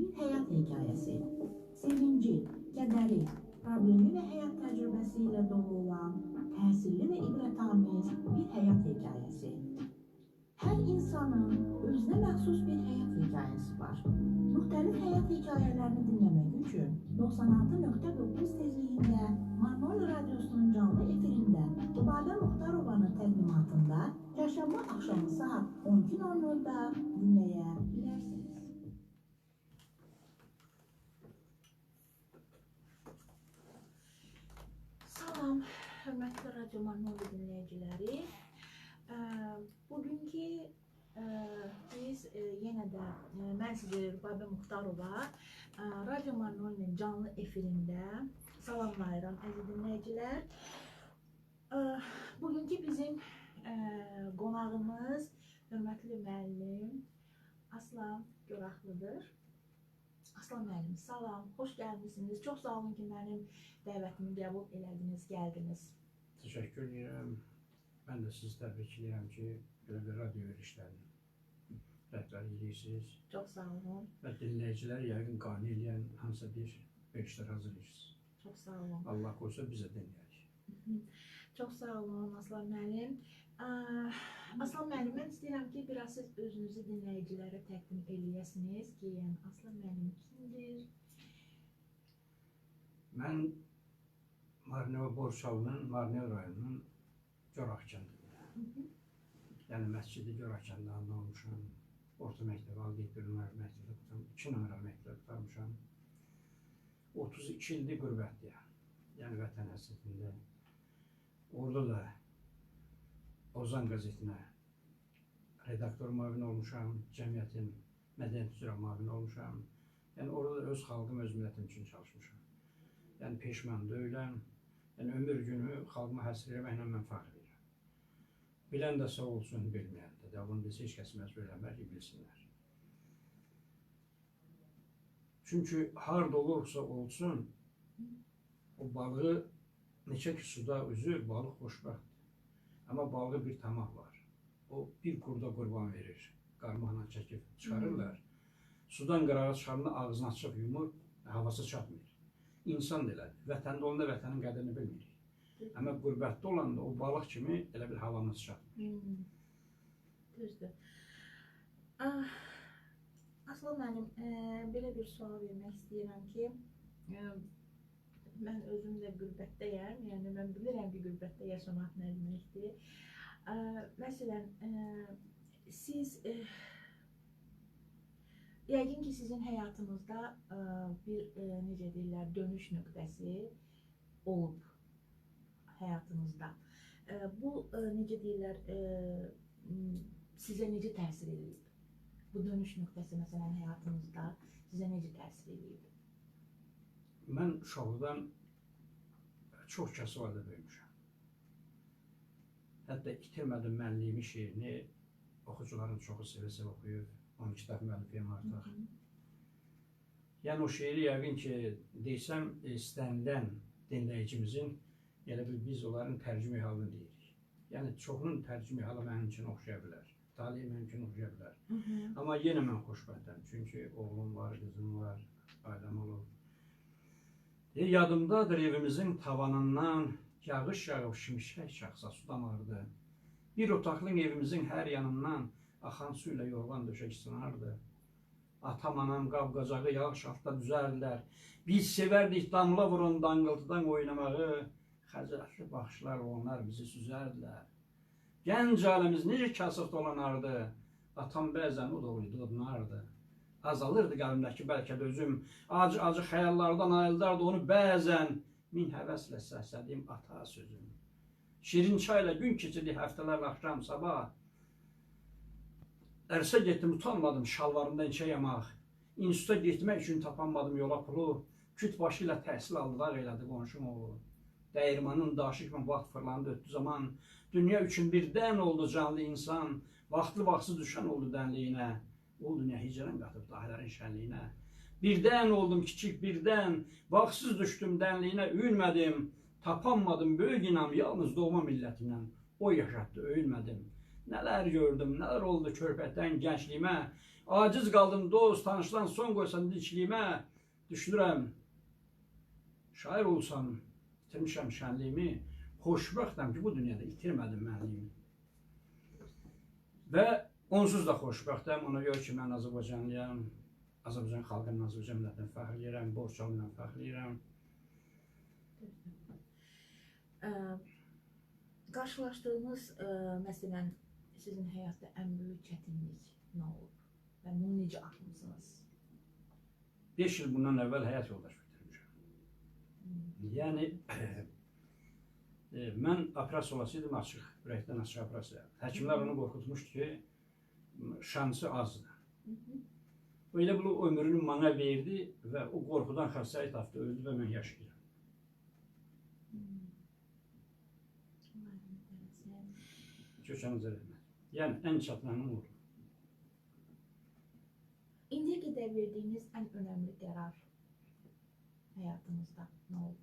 bir həyat hekayəsi. Sevinci, kədəri, problemi və həyat təcrübəsi ilə dolu olan təsirli və ibrətamiz bir həyat hekayəsi. Hər insanın özünə məxsus bir həyat hekayəsi var. Müxtəlif həyat hekayələrini dinləmək üçün 96.9 tezliyində Manol Radyosu'nun canlı efirində Tubalə Muxtarovanın təqdimatında Çərşənbə axşamı saat 12:00-da dinləyə bilərsiniz. Salam, hörmətli Radyo Manol dinləyiciləri. Bugünkü biz yenə də mən sizi Tubalə Muxtarova Radyo Manol'un canlı efirində salamlayıram əziz dinləyicilər. Bugünkü bizim qonağımız hörmətli müəllim Aslan Göraqlıdır. Aslan müəllim, salam, xoş gəlmişsiniz. Çox sağ olun ki, mənim dəvətimi qəbul elədiniz, gəldiniz. Təşəkkür edirəm. Mən də sizi təbrik edirəm ki, belə bir radyo verilişlərini rəhbərlik edirsiniz. Çox sağ olun. Və dinləyicilər yəqin qane eləyən hansısa bir verilişlər hazırlayırsınız. Çox sağ olun. Allah qoysa bizə dinləyək. Çox sağ olun Aslan müəllim. Aslan müəllim, mən istəyirəm ki, biraz siz özünüzü dinləyicilərə təqdim eləyəsiniz ki, yəni Aslan müəllim kimdir? Mən Marnev Borçalının, Marnev rayonunun Coraq kəndində. Yəni məscidi Coraq kəndində olmuşam. Orta məktəbi, Alqeyt bölümləri məktəbi tutam. 2 nömrəli məktəbi tutarmışam. 32 ildir qürbətdəyəm. Yəni vətən həsrətində. Orada da Ozan qəzetinə redaktor müavini olmuşam. Cəmiyyətin mədəniyyət üzrə müavini olmuşam. Yəni orada da öz xalqım, öz millətim üçün çalışmışam. Yəni peşman deyiləm. Yəni ömür günü xalqıma həsr eləməklə mən fəxr edirəm. Bilən də sağ olsun, bilməyən də. Bunu desə heç kəs məcbur eləmər ki, bilsinlər. Çünki harda olursa olsun, o balığı neçə ki suda üzür, balıq xoşbəxtdir. Amma balığı bir tamaq var. O bir qurda qurban verir. Qarmaqla çəkib çıxarırlar. Sudan qırağa çıxarında ağzını açıb yumur, havası çatmır. İnsan da elədir. Vətəndə olanda vətənin qədrini bilmirik. Amma qürbətdə olanda o balıq kimi elə bir havamız çatmır. Düzdür. Aslan müəllim, belə bir sual vermək istəyirəm ki, mən özüm də qürbətdəyəm, yəni mən bilirəm ki, qürbətdə yaşamaq nə deməkdir. Məsələn, siz, yəqin ki, sizin həyatınızda bir, necə deyirlər, dönüş nöqtəsi olub həyatınızda. Bu, necə deyirlər, sizə necə təsir edib? Bu dönüş nöqtəsi, məsələn, həyatınızda sizə necə təsir edib? Mən uşaqlıqdan çox kasıvarda böyümüşəm. Hətta itirmədim mənliyimi şeirini oxucuların çoxu sevə-sevə oxuyub. Onun kitab müəllifiyəm artıq. Yəni o şeiri yəqin ki, deysəm, istənilən dinləyicimizin elə bir biz onların tərcümə halını deyirik. Yəni çoxunun tərcümə halı mənim üçün oxşaya bilər. Taliyə mənim üçün oxşaya bilər. Amma yenə mən xoşbəxtəm. Çünki oğlum var, qızım var, ailəm olub. Yadımdadır evimizin tavanından yağış yağıb şimşək çaxsa su damardı. Bir otaqlı evimizin hər yanından axan su ilə yorğan döşək sınardı. Atam, anam qavqacağı yağış altda düzərdilər. Biz sevərdik damla vurun dangıltıdan oynamağı. Xəcalətli baxışlar onlar bizi süzərdilər. Gənc aləmiz necə kasıb dolanardı. Atam bəzən o da uydu, odunardı. Azalırdı qəlbimdəki bəlkə də özüm. Acı xəyallardan ayıldardı onu bəzən. Min həvəslə səslədiyim ata sözüm. Şirin çayla gün keçirdi həftələrlə axşam sabah. Dərsə getdim, utanmadım şalvarımda inçə yamaq. İnstituta getmək üçün tapanmadım yola pulu. Küt başı ilə təhsil aldılar elədi qonşum oğlu. Dəyirmanın daşı kimi vaxt fırlandı ötdü zaman. Dünya üçün birdən oldu canlı insan. Vaxtlı-vaxtsız düşən oldu dənliyinə. O dünya hicrən qatıb dahilərin şənliyinə. Birdən oldum kiçik birdən. Vaxtsız düşdüm dənliyinə, öyülmədim. Tapanmadım böyük inam yalnız doğma millətimdən. O yaşatdı, öyülmədim. Nələr gördüm, nələr oldu körpəkdən gəncliyimə. Aciz qaldım dost, tanışdan son qoysan dilçiliyimə. Düşünürəm, şair olsam, itirmişəm şənliyimi. Xoşbəxtəm ki, bu dünyada itirmədim mənliyimi. Və onsuz da xoşbəxtəm, ona görə ki, mən Azərbaycanlıyam. Azərbaycan xalqının, Azərbaycan millətinə fəxr edirəm, Borçalıyla fəxr edirəm. Qarşılaşdığınız, məsələn, sizin həyatda ən böyük çətinlik nə olub? Və bunu necə aşmısınız? 5 il bundan əvvəl həyat yoldaş bitirmişəm. Yəni, mən operasiya olasıydım açıq, ürəkdən açıq operasiya. Həkimlər onu qorxutmuşdu ki, şansı azdır. Öyle bu ömrünü bana verdi və o qorxudan xəstəlik tapdı, öldü və mən yaşayıram. Kökənizə rəhmət. Yəni, ən çatlanım oldu. İndiyə qədər verdiyiniz ən önəmli qərar həyatınızda nə oldu?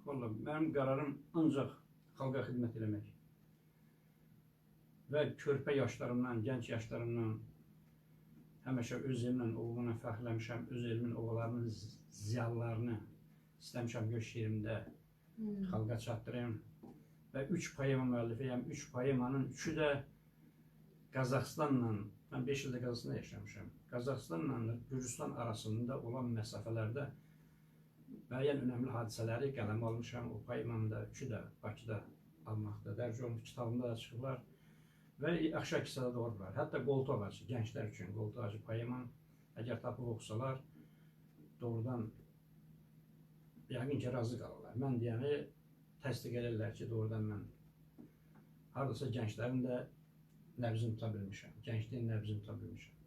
Vallahi, mənim qərarım ancaq xalqa xidmət eləmək. Və körpə yaşlarımdan, gənc yaşlarımdan həmişə öz elimlə, oğlumla fəxrləmişəm, öz elimin oğullarının ziyalılarını istəmişəm göz şiirimdə xalqa çatdırayım. Və 3 poema müəllifiyəm, 3 poemanın 3'ü də Qazaxıstanla, mən 5 ildə Qazaxıstanda yaşamışam. Qazaxıstanla Gürcistan arasında olan məsafələrdə müəyyən önəmli hadisələri qələmə almışam. O poemamda 3'ü də Bakıda almaqda dərc olmuş, kitabımda da çıxırlar. Və aşağı kisədə də ordular. Hətta Qoltu Ağacı, gənclər üçün Qoltu Ağacı poemam, əgər tapıb oxusalar, doğrudan yəqin ki, razı qalırlar. Mən deyəni təsdiq edirlər ki, doğrudan mən haradasa gənclərin də nəbzini tuta bilmişəm, gəncliyin nəbzini tuta bilmişəm.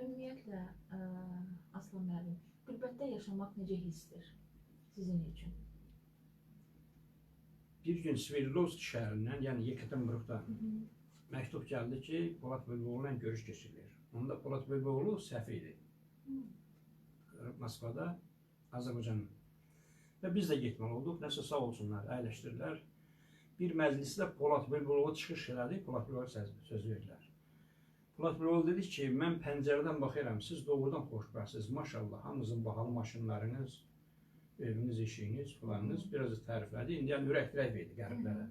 Ümumiyyətlə, Aslan müəllim, qürbətdə yaşamaq necə hissdir sizin üçün? Bir gün Sverdlovsk şəhərindən, yəni Yekaterinburqdan məktub gəldi ki, Polat Bülbüloğlu'yla görüş keçirilir. Onda Polat Bülbüloğlu səhv idi. Moskvada, Azərbaycanın. Və biz də getməli olduq, nəsə sağ olsunlar, əyləşdirdilər. Bir məclisdə Polat Bülbüloğlu çıxış elədi, Polat Bülbüloğlu söz verdilər. Polat Bülbüloğlu dedi ki, mən pəncərədən baxıram, siz doğrudan xoşbəxtsiz, maşallah, hamınızın bahalı maşınlarınız, eviniz, eşiyiniz, falanınız biraz da təriflədi. İndi yəni ürək dirək verdi qəriblərə.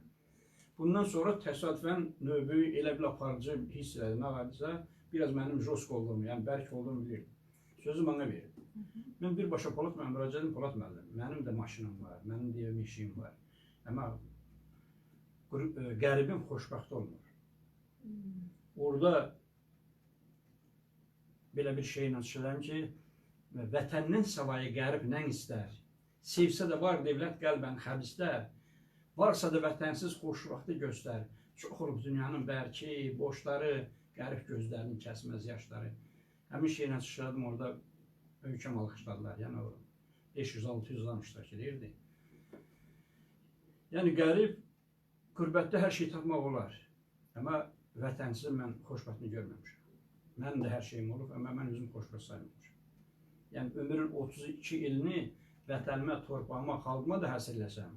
Bundan sonra təsadüfən növbəyi elə bir aparıcı hiss elədi, nə vardısa, biraz mənim josk olduğumu, yəni bərk olduğumu bilirdim. Sözü bana verdi. Mən birbaşa Polat müəllim müraciət edim, Polat müəllim, mənim də maşınım var, mənim də evim, eşiyim var. Amma qəribim xoşbəxt olmur. Orada belə bir şeylə çıxıram ki, vətəndən savayı qərib nə istər? Sevsə də var devlət qəlbən xəbistər, varsa da vətənsiz xoşbəxti göstər. Çox olub dünyanın bərki, boşları, qərib gözlərinin kəsməz yaşları. Həmin şeylə çıxırdım, orada ölkəm alqışladılar, yəni 500-600 adam iştirak edirdi. Yəni qərib, qürbətdə hər şey tapmaq olar. Amma vətənsiz mən xoşbəxtini görməmişəm. Mənim də hər şeyim olub, amma mən özüm xoşbəxt saymamışam. Yəni ömrün 32 ilini vətənimə, torpağıma, xalqıma da həsr eləsəm,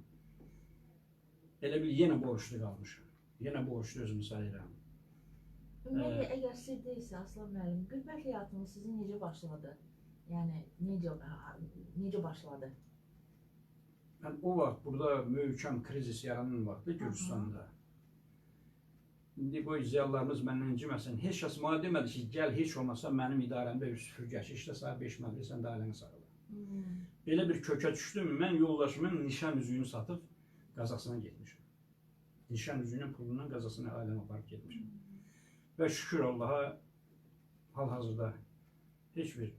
elə bil yenə borçlu qalmışam. Yenə borçlu özümü sayıram. Ümumiyyətlə, əgər siz deyilsə, Aslan müəllim, qürbət həyatınız sizin necə başladı? Yəni, necə başladı? Mən o vaxt burada möhkəm krizis yaranan vaxtı Gürcistanda. İndi qoy ziyalılarımız məndən inciməsin. Heç kəs mənə demədi ki, gəl heç olmasa mənim idarəmdə bir süpürgəçi işlə saat 5 məbirsən də ailəni sağla. Belə bir kökə düşdüm, mən yoldaşımın nişan üzüyünü satıb Qazaxıstana getmişim. Nişan üzüyünün pulundan Qazaxıstana ailəni aparıb getmişim. Və şükür Allaha, hal-hazırda heç bir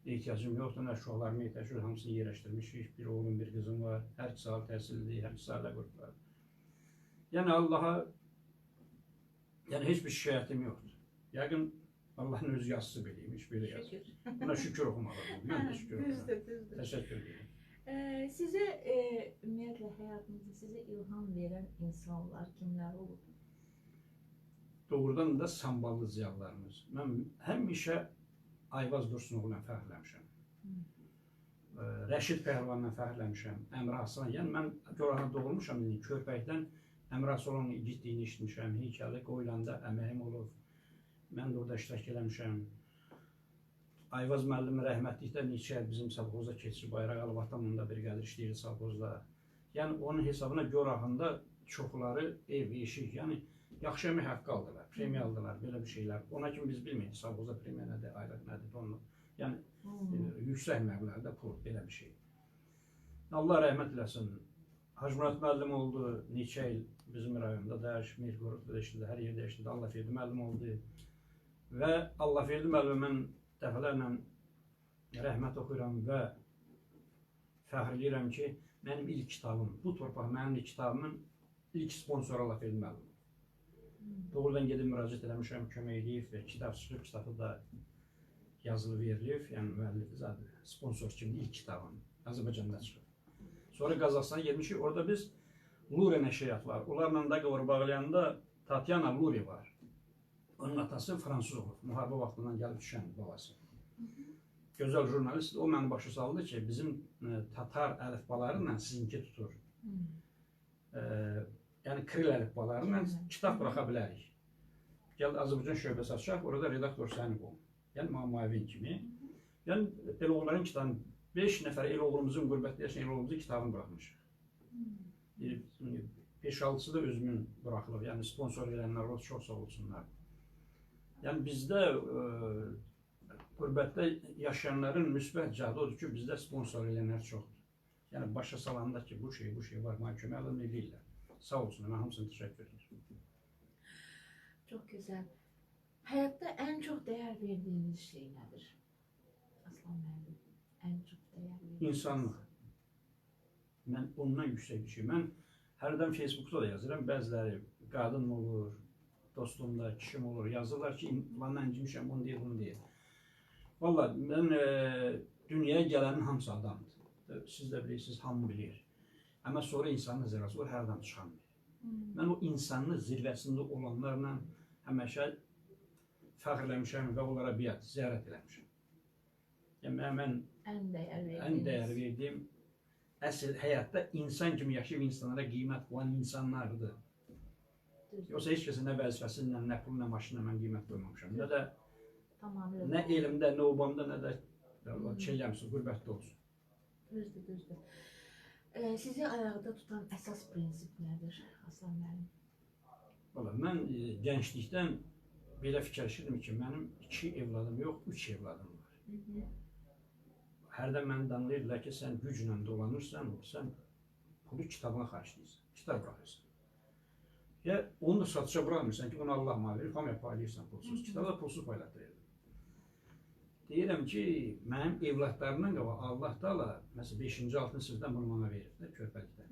ehtiyacım yoxdur, nə uşaqlarıma ehtiyacım, hamısını yerləşdirmişik. Bir oğlum, bir qızım var, hər iki sağ təhsilli, hər iki sağla qurtlar. Yəni Allaha, yəni heç bir şikayətim yoxdur. Yəqin Allahın öz yazısı beləymiş, belə yazır. Buna şükür oxumalıdır, mən də şükür oxumalıdır. Təşəkkür edirəm. Sizə, ümumiyyətlə, həyatınızda sizə ilham verən insanlar kimlər olub? Doğrudan da samballı ziyalılarımız. Mən həmişə Ayvaz Dursunoğlu'na fəxrləmişəm. Rəşid Pəhləvanla fəxrləmişəm, Əmrə Aslan. Yəni mən Gorana doğulmuşam, Körpəkdən Əmrə Aslanın igidliyini eşitmişəm, heykəli qoyulanda əməyim olub. Mən də orada iştirak eləmişəm. Ayvaz müəllim rəhmətlikdə neçə il bizim savxozda keçir, bayraq alıb atamla da bir gəlir işləyir savxozda. Yəni onun hesabına Gorağında çoxları ev, eşik, yəni yaxşı əmək haqqı aldılar, premiya aldılar, belə bir şeylər. Ona kimi biz bilmirik, savxozda premiya nədir, aylıq nədir, donluq. Yəni yüksək məbləğdə pul, belə bir şey. Allah rəhmət eləsin. Hacı Murad müəllim oldu, neçə il bizim rayonda da, Mirqorudda da işlədi, hər yerdə işlədi. Allahverdi müəllim oldu. Və Allahverdi müəllimə mən dəfələrlə rəhmət oxuyuram və fəxr edirəm ki, mənim ilk kitabım, bu torpaq mənim ilk kitabımın ilk sponsoru Allahverdi müəllim. Doğrudan gedib müraciət eləmişəm, kömək edib və kitab çıxıb, kitabı da yazılı verilib, yəni müəllif zaten sponsor kimi ilk kitabım Azərbaycanda çıxıb. Sonra Qazaxstana gelmişik, orada biz Lure nəşriyyat var. Onlarla da qavur bağlayanda Tatyana Lure var. Onun atası Fransız olub, müharibə vaxtından gəlib düşən babası. Gözəl jurnalist, o məni başa saldı ki, bizim Tatar əlifbalarıyla sizinki tutur. Yəni Kril əlifbalarıyla kitab buraxa bilərik. Gəl Azərbaycan şöbəsi açaq, orada redaktor səni qoyun. Yəni müavin kimi. Yəni Eloğulların kitabını, 5 nəfər Eloğlumuzun, qürbətdə yaşayan Eloğlumuzun kitabını buraxmışıq. 5-6'sı da özümün buraxılıb, yəni sponsor verənlər olsun, çox sağ olsunlar. Yəni bizdə qürbətdə yaşayanların müsbət cəhdi odur ki, bizdə sponsor verənlər çoxdur. Yəni başa salanda ki, bu şey var, mənə kömək alın edirlər. Sağ olsun, mən hamısını təşəkkür edirəm. Çox gözəl. Həyatda ən çox dəyər verdiyiniz şey nədir? Aslan müəllim, ən çox dəyər verdiyiniz İnsanlıq. Mən ondan yüksək bir şey. Mən hərdən Facebookda da yazıram, bəziləri qadın olur, dostumda, kişim olur, yazırlar ki, bana incimişəm, bunu deyir, bunu deyir. Vallahi mən dünyaya gələnin hamısı adamdır. Siz də bilirsiniz, hamı bilir. Amma sonra insanın zirvəsi olur, hər adam çıxamır. Mən o insanın zirvəsində olanlarla həmişə fəxrləmişəm və onlara biat, ziyarət eləmişəm. Yəni mən ən dəyər verdiyim əsl həyatda insan kimi yaşayıb insanlara qiymət qoyan insanlardır. Yoxsa heç kəsə nə vəzifəsindən, nə pul, nə maşınla mən qiymət qoymamışam. Nə elimdə, nə obamda, nə də şeyləmsin, qürbətdə olsun. Düzdür. Sizi ayaqda tutan əsas prinsip nədir, Aslan müəllim? Valla, mən gənclikdən belə fikirləşirdim ki, mənim 2 evladım yox, 3 evladım var. Hərdən məni danlayırlar ki, sən güclə dolanırsan, sən pulu kitabına xarclayırsan, kitab bırakırsan. Ya onu da satışa bırakmırsan ki, bunu Allah mal verir, hamıya paylayırsan pulsuz, kitabı da pulsuz paylatdırırlar. Deyirəm ki, mənim evlatlarımdan qabaq Allah Taala məsələn 5-ci 6-cı sinifdən bunu mənə verir, körpəlikdə.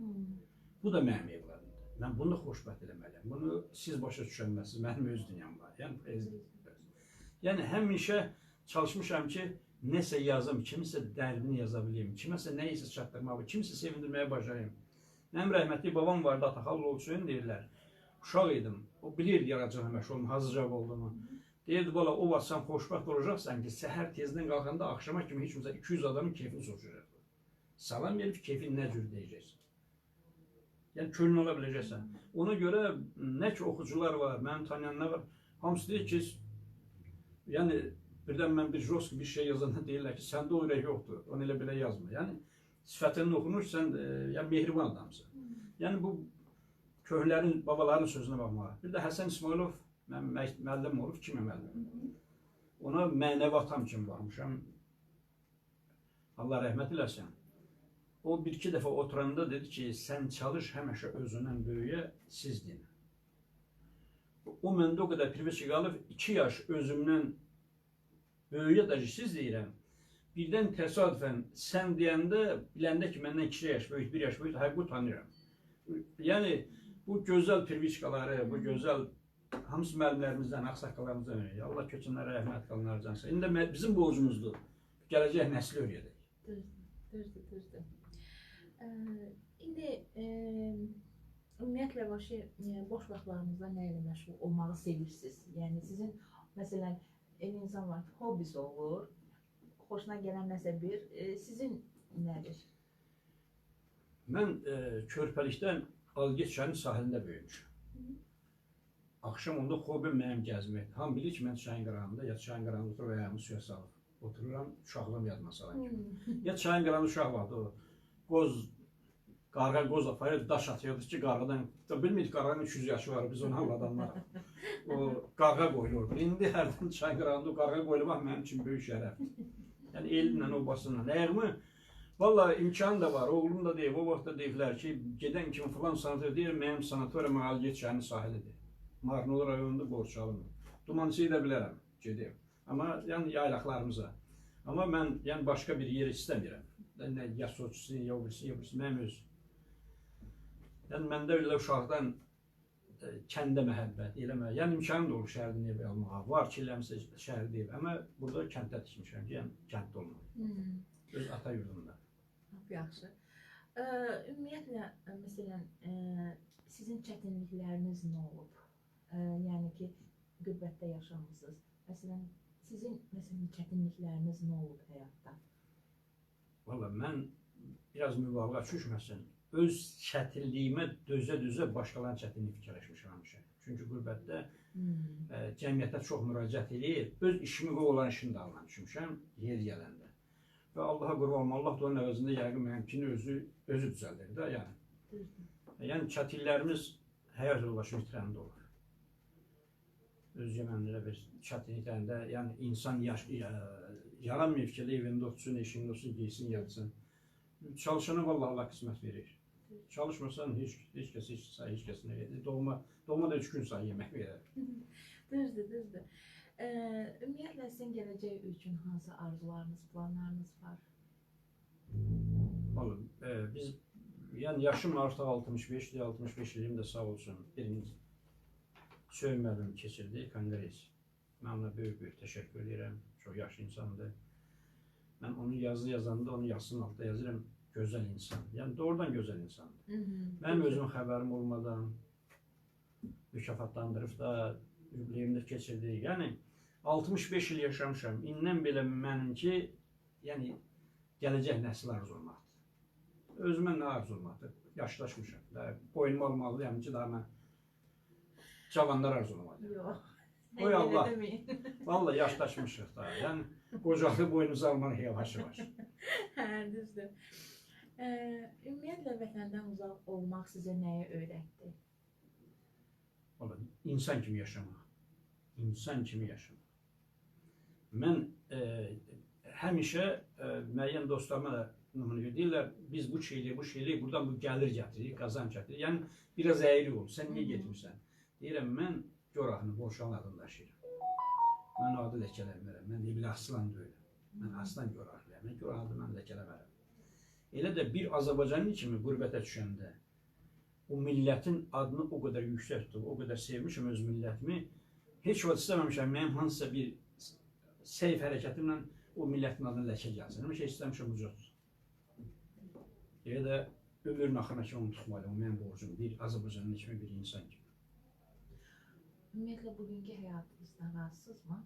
Bu da mənim evladımdır. Mən bunu da xoşbəxt eləməliyəm. Bunu siz başa düşənməzsiniz, mənim öz dünyam var. Yəni həmişə çalışmışam ki, nəsə yazım, kimisə dərdini yaza bileyim, kiməsə nəyisə çatdırmağı, kimisə sevindirməyə bacarayım. Mənim rəhmətli babam vardı, Ataxallı Olçuyun deyirlər. Uşaq idim, o bilirdi yaracana məşğul olum, hazırcaq olduğumu. Deyirdi, valla o vaxt sən xoşbəxt olacaqsan ki, səhər tezdən qalxanda axşama kimi heç kimsə 200 adamın keyfini soruşacaq. Salam verib keyfini nə cür deyəcəksən. Yəni könlün ola biləcəksən. Ona görə nə ki oxucular var, mənim tanıyanlar var, hamısı deyir ki, yəni birdən mən bir joski bir şey yazanda deyirlər ki, səndə o ürək yoxdur, onu elə belə yazma. Yəni sifətinin oxunur, sən mehriban adamsın. Yəni bu köhnələrin, babaların sözünə baxmağa. Bir də Həsən İsmailov müəllim olub, kimi müəllim. Ona mənəvi atam kimi baxmışam. Allah rəhmət eləsin. O 1-2 dəfə oturanda dedi ki, sən çalış həmişə özündən böyüyə, siz deyin. O məndə o qədər privileji qalıb, 2 yaş özümdən böyüyə də siz deyirəm. Birdən təsadüfən sən deyəndə, biləndə ki, məndən 2 yaş böyük, 1 yaş böyük, həqiqi utanıram. Yəni, bu gözəl privilejiyaları, bu gözəl hamısı müəllimlərimizdən, ağsaqqallarımızdan öyrəyək. Allah köçünlərə rəhmət qılınlarcansa. İndi bizim borcumuzdur. Gələcək nəsli öyrədək. Düzdür. İndi ümumiyyətlə boş vaxtlarınızda nə ilə məşğul olmağı sevirsiniz? Yəni sizin, məsələn, insan var ki, hobisi olur, xoşuna gələn nəsə bir, sizin nədir? Mən körpəlikdən Algət çayının sahilində böyümüşəm. Axşam onda hobim mənim gəzməkdir. Hamı bilir ki, mən çayın qırağında, ya çayın qırağında oturub ayağımı suya salıb otururam, uşaqlığım yadıma salan kimi. Ya çayın qırağında uşaq vardı, o qoz, qarğa qoz aparır, daş atıyordu ki, qarğadan, bilmirik qarğanın 300 yaşı var, biz onu anladanlar. O qarğa qoyulurdu. İndi hərdən çayın qırağında o qarğa qoyulmaq mənim üçün böyük şərəfdir. Yəni elimlə, obasınla. Əgərmi, valla imkan da var, oğlum da deyib, o vaxtda deyiblər ki, gedən kimi filan sanatoriya deyir, mənim sanatoriya Algət çayının sahilidir. Marnolu rayonunda Borçalıdır. Dumançıyı da bilərəm, gedib. Amma yəni yaylaqlarımıza. Amma mən yəni başqa bir yer istəmirəm. Nə ya Soçusu, ya birisi, mənim öz. Yəni məndə elə uşaqdan kəndə məhəbbət eləmə. Yəni imkanım da olur şəhərdən ev almağa. Var ki, eləmsə şəhərdə ev. Amma burada kənddə tikmişəm ki, yəni kənddə olmalı. Öz ata yurdumda. Çox yaxşı. Ümumiyyətlə, məsələn, sizin çətinlikləriniz nə olub? Yəni ki, qürbətdə yaşamısınız. Məsələn, sizin çətinlikləriniz nə olub həyatda? Valla mən biraz mübaliğə düşməsin. Öz çətinliyimə dözə-dözə başqalarının çətinliyi fikirləşmişəm həmişə. Çünki qürbətdə cəmiyyətə çox müraciət edir. Öz işimi və olan işini də alman düşmüşəm yer gələndə. Və Allaha qurban olma, Allah da onun əvəzində yəqin mənimkini özü düzəldir də yəni. Yəni çətinliklərimiz həyat yoldaşı bitirəndə olur. Özcə mən elə bir çətinliklərində, yəni insan yaranmayıb ki, evində otursun, eşində otursun, geysin, yatsın. Çalışana vallahi Allah qismət verir. Çalışmasan heç kəsinə gedir. Doğma da 3 gün sayı yemək verər. Düzdür. Ümumiyyətlə, sizin gələcək üçün hansı arzularınız, planlarınız var? Vallahi biz, yəni yaşım artıq 65-dir, 65 ilim də sağ olsun. Birinci söymədim keçirdi kongres. Mən ona böyük təşəkkür edirəm. Çox yaxşı insandır. Mən onu yazanda, onu yazısının altında yazıram, gözəl insan. Yəni doğrudan gözəl insandır. Mənim özüm xəbərim olmadan mükafatlandırıb da yükləyimdə keçirdi. Yəni 65 il yaşamışam. İndən belə mənimki, yəni gələcək nəsil arzu olmaqdır. Özümə nə arzu olmaqdır? Yaşlaşmışam. Boynum olmalıyam ki, daha mən cavanlar arzulamalıyım. Yox. Oy Allah. Vallahi yaşlaşmışıq da. Yəni qocaqlı boynunuzu almaq yavaş-yavaş. Düzdür. Ümumiyyətlə vətəndən uzaq olmaq sizə nəyə öyrətdi? Vallahi insan kimi yaşamaq. İnsan kimi yaşamaq. Mən həmişə müəyyən dostlarıma da deyirlər, biz bu şeyliyi, buradan bu gəlir gətiririk, qazanc gətiririk. Yəni biraz əyri ol, sən niyə getmirsən? Deyirəm, mən Coraxını, Borçalının adını daşıyıram. Mən o adı ləkələmərəm. Mən deyə aslan deyiləm. Mən aslan Coraxlıyam. Mən Corax adı mən ləkələmərəm. Elə də bir Azərbaycanlı kimi qürbətə düşəndə o millətin adını o qədər yüksək tutub, o qədər sevmişəm öz millətimi. Heç vaxt istəməmişəm, mənim hansısa bir seyf hərəkətimlə o millətin adını ləkə gəlsin. Həmişə istəmişəm uca tutsun. Elə də ömrün axırına kimi onu tutmalıyım. O mənim borcum deyil, Azərbaycanlı kimi bir insan kimi. Ümumiyyətlə, bugünkü həyatınızdan razısınızmı?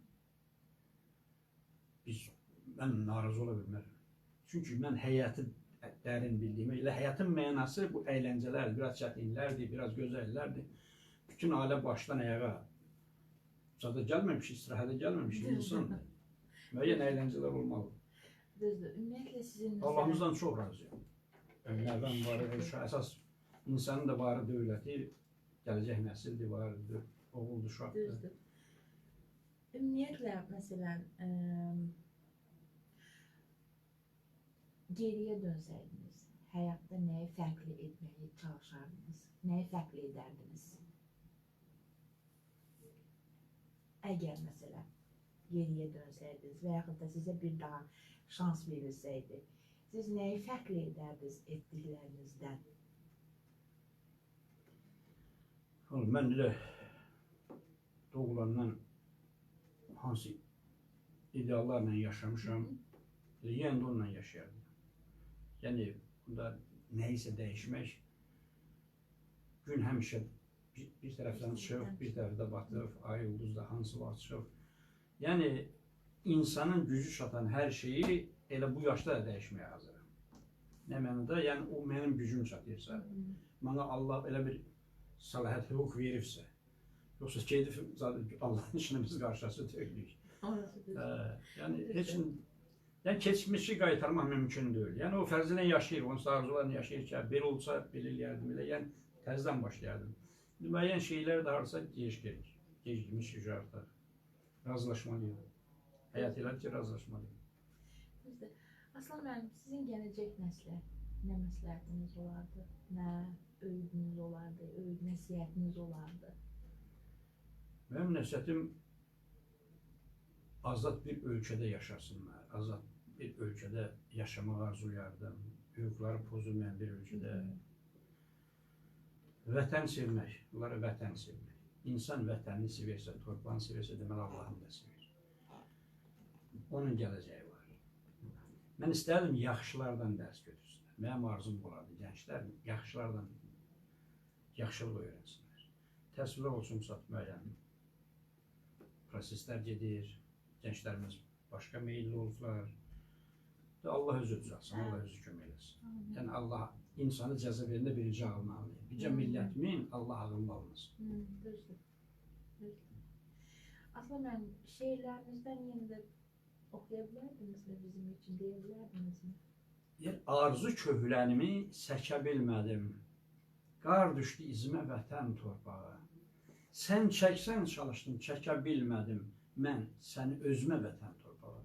Mən narazı ola bilmərəm. Çünki mən həyatı dərin bildiyimə, elə həyatın mənası bu əyləncələrdir, biraz çətinlərdir, biraz gözəllərdir. Bütün ailə başdan ayağa zada gəlməmiş, istirahədə gəlməmiş insandır. Müəyyən əyləncələr olmalı. Düzdür. Ümumiyyətlə, sizin... Allahımızdan çox razıyam. Önlərdən varı, əsas insanın da varı dövləti, gələcək nəsildir, varıdır. Oğuldu, uşaqdır. Düzdür. Ümumiyyətlə, məsələn, geriyə dönsəydiniz, həyatda nəyi fərqli etməyi çalışardınız? Nəyi fərqli edərdiniz? Əgər, məsələn, geriyə dönsəydiniz və yaxud da sizə bir daha şans verilsəydi, siz nəyi fərqli edərdiniz etdiklərinizdən? Mən elə doğulandan hansı ideallarla yaşamışam, yenə də onunla yaşayardım. Yəni, bunda nəyisə dəyişmək, gün həmişə bir tərəfdən çıxıb, bir tərəfdə batıb, ay ulduzda hansı vaxt çıxıb. Yəni, insanın gücü çatan hər şeyi elə bu yaşda da dəyişməyə hazıram. Nə mənada? Yəni o mənim gücüm çatırsa, mənə Allah elə bir salahət hüquq veribsə, yoxsa gedib Allahın işini biz qarşısı tökülük. Yəni heç yəni keçmişi qaytarmaq mümkün deyil. Yəni o fərzi ilə yaşayır, onsuz arzularla yaşayır ki, belə olsa belə eləyərdim, elə yəni təzədən başlayardım. Müəyyən şeylər də harasa gec gecikmiş şücaətlər. Razılaşmalıyım. Həyat elədir ki, razılaşmalıyım. Düzdür. Aslan müəllim, sizin gələcək nəslə nə məsləhətiniz olardı, nə öyüdünüz olardı, nəsihətiniz olardı? Mənim nəsihətim azad bir ölkədə yaşasınlar, azad bir ölkədə yaşamaq arzulayardım, hüquqları pozulmayan bir ölkədə. Vətən sevmək, bunları vətən sevmək. İnsan vətənini sevirsə, torpağını sevirsə, deməli Allahını da sevir. Onun gələcəyi var. Mən istərdim yaxşılardan dərs götürsünlər. Mənim arzum bulardı, gənclər yaxşılardan yaxşılıq öyrənsinlər. Təsvirlər olsun, müəyyən proseslər gedir, gənclərimiz başqa meyilli oldular. Allah özü düzəlsin, Allah özü kömək eləsin. Yəni Allah insanı cəza verəndə birinci ağılını alır. Bircə millətimin Allah ağılını almasın. Düzdür. Aslan müəllim, şeirlərinizdən yenə də oxuya bilərdinizmi bizim üçün, deyə bilərdinizmi? Arzu köhlənimi səkə bilmədim. Qar düşdü izimə vətən torpağı. Sən çəksən çalışdım, çəkə bilmədim. Mən səni özümə vətən torpağı.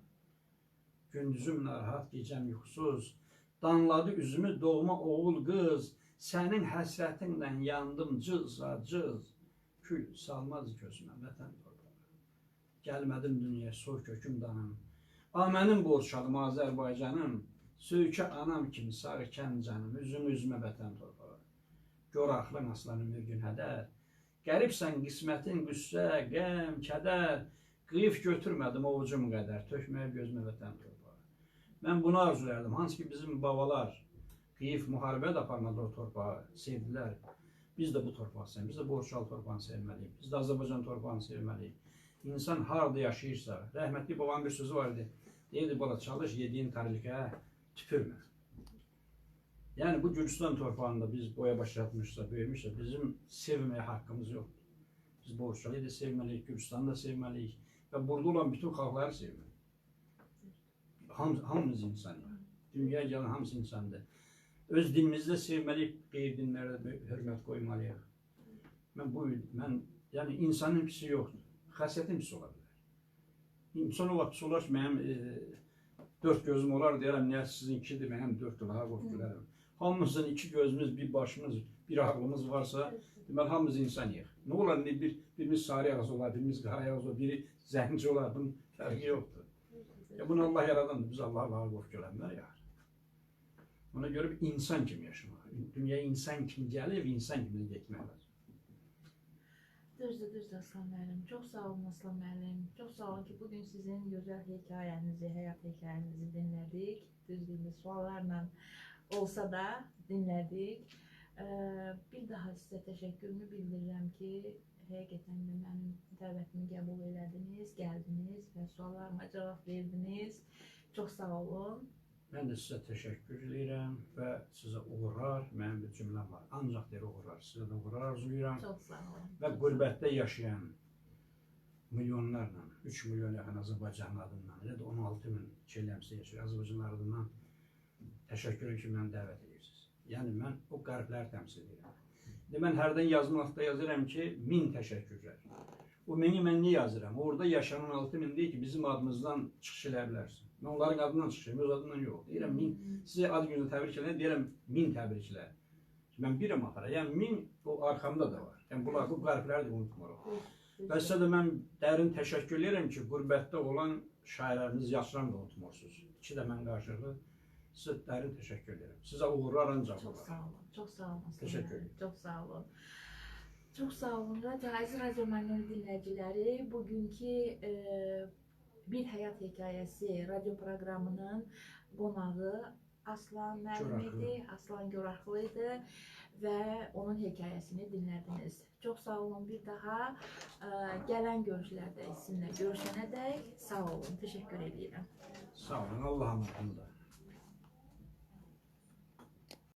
Gündüzüm narahat, gecəm yuxusuz. Danladı üzümü doğma oğul qız. Sənin həsrətinlə yandım cız. Kül salmaz gözümə vətən torpağı. Gəlmədim dünyaya soy köküm danım. Mənim borçalım Azərbaycanım. Söykə anam kimi sarıkən canım. Üzümə vətən torpağı. Gör axlın aslanım bir gün hədər. Qəribsən qismətin qüssə, qəm, kədər. Qıyıb götürmədim ovucum qədər. Tökməyə gözümə vətən torpağı. Mən bunu arzulardım. Hansı ki bizim babalar qıyıb müharibə də aparmadılar o torpağı, sevdilər. Biz də bu torpağı sevməliyik. Biz də Borçalı torpağını sevməliyik. Biz də Azərbaycan torpağını sevməliyik. İnsan harada yaşayırsa, rəhmətli babamın bir sözü var idi. Deyirdi, bala çalış, yediyin tarlikə tüpürmə. Yəni bu Gürcistan torpağında biz boya başlatmışsa, böyümüşsə, bizim sevməyə haqqımız yoxdur. Biz Borçalıyı da sevməliyik, Gürcistanı da sevməliyik və burada olan bütün xalqları sevməliyik. Hamımız insanıyıq. Dünyaya gələn hamısı insandır. Öz dinimizdə sevməliyik, qeyri-dinlərə hörmət qoymalıyıq. Yəni insanın pisi yoxdur, xasiyyətin pisi ola bilər. İnsan o vaxt pis olar ki, mənim 4 gözüm olar, deyərəm, niyə sizin 2-dir, mənim 4-dür, ha, qof gülərəm. Hamımızın 2 gözümüz, bir başımız, bir ağlımız varsa, deməli, hamımız insanıyıq. Nə olar, birimiz sarı ağız olar, birimiz qara ağız olar, biri zəhnici olar, bunun fərqi yoxdur. Bunu Allah yaradandır, biz Allah'a qof görənlər ya. Ona görə bir insan kimi yaşamaq. Dünyaya insan kimi gəlib, insan kimi getmək lazım. Düzdür Aslan müəllim. Çox sağ olun Aslan müəllim. Çox sağ olun ki, bugün sizin gözəl hekayənizi, həyat hekayənizi dinlədik. Düzdür, suallarla olsa da dinlədik. Bir daha sizə təşəkkürümü bildirirəm ki, həqiqətən də mənim dəvətimi qəbul elədiniz, gəldiniz və suallarıma cavab verdiniz. Çox sağ olun. Mən də sizə təşəkkür edirəm və sizə uğurlar, mənim bir cümləm var. Ancaq deyir uğurlar, sizə də uğurlar arzulayıram. Çox sağ olun. Və qürbətdə yaşayan milyonlarla, 3 milyon yaxın Azərbaycanın adından, elə də 16 min şeyləmsə yaşayır Azərbaycanın adından təşəkkürüm ki, mən dəvət edirsiniz. Yəni mən o qəlbləri təmsil edirəm. Mən hərdən yazmaqda yazıram ki, 1000 təşəkkürlər. O məni mən niyə yazıram? Orada yaşanan 6000 deyir ki, bizim adımızdan çıxış elə bilərsin. Mən onların adından çıxışım, öz adından yox. Deyirəm, sizə ad günü təbrik edirəm, deyirəm, 1000 təbriklər. Mən birəm axara, yəni 1000 o arxamda da var. Yəni bunlar, bu qəlbləri də unutmuruq. Və sizə də mən dərin təşəkkür edirəm ki, qürbətdə olan şairlərimiz, yaşlarını da unutmursunuz. İki də mən qarşılıqlı sizə dərin təşəkkür edirəm. Sizə uğurlar ancaq olar. Çox sağ olun, çox sağ olun. Təşəkkür edirəm. Çox sağ olun. Çox sağ olun. Əziz Radio Məndən dinləyiciləri, bugünkü Bir Həyat Hekayəsi radio proqramının qonağı Aslan müəllim idi, Aslan Göraqlı idi və onun hekayəsini dinlədiniz. Çox sağ olun bir daha. Gələn görüşlərdə sizinlə görüşənədək sağ olun. Təşəkkür edirəm. Sağ olun. Allah'a emanet olun.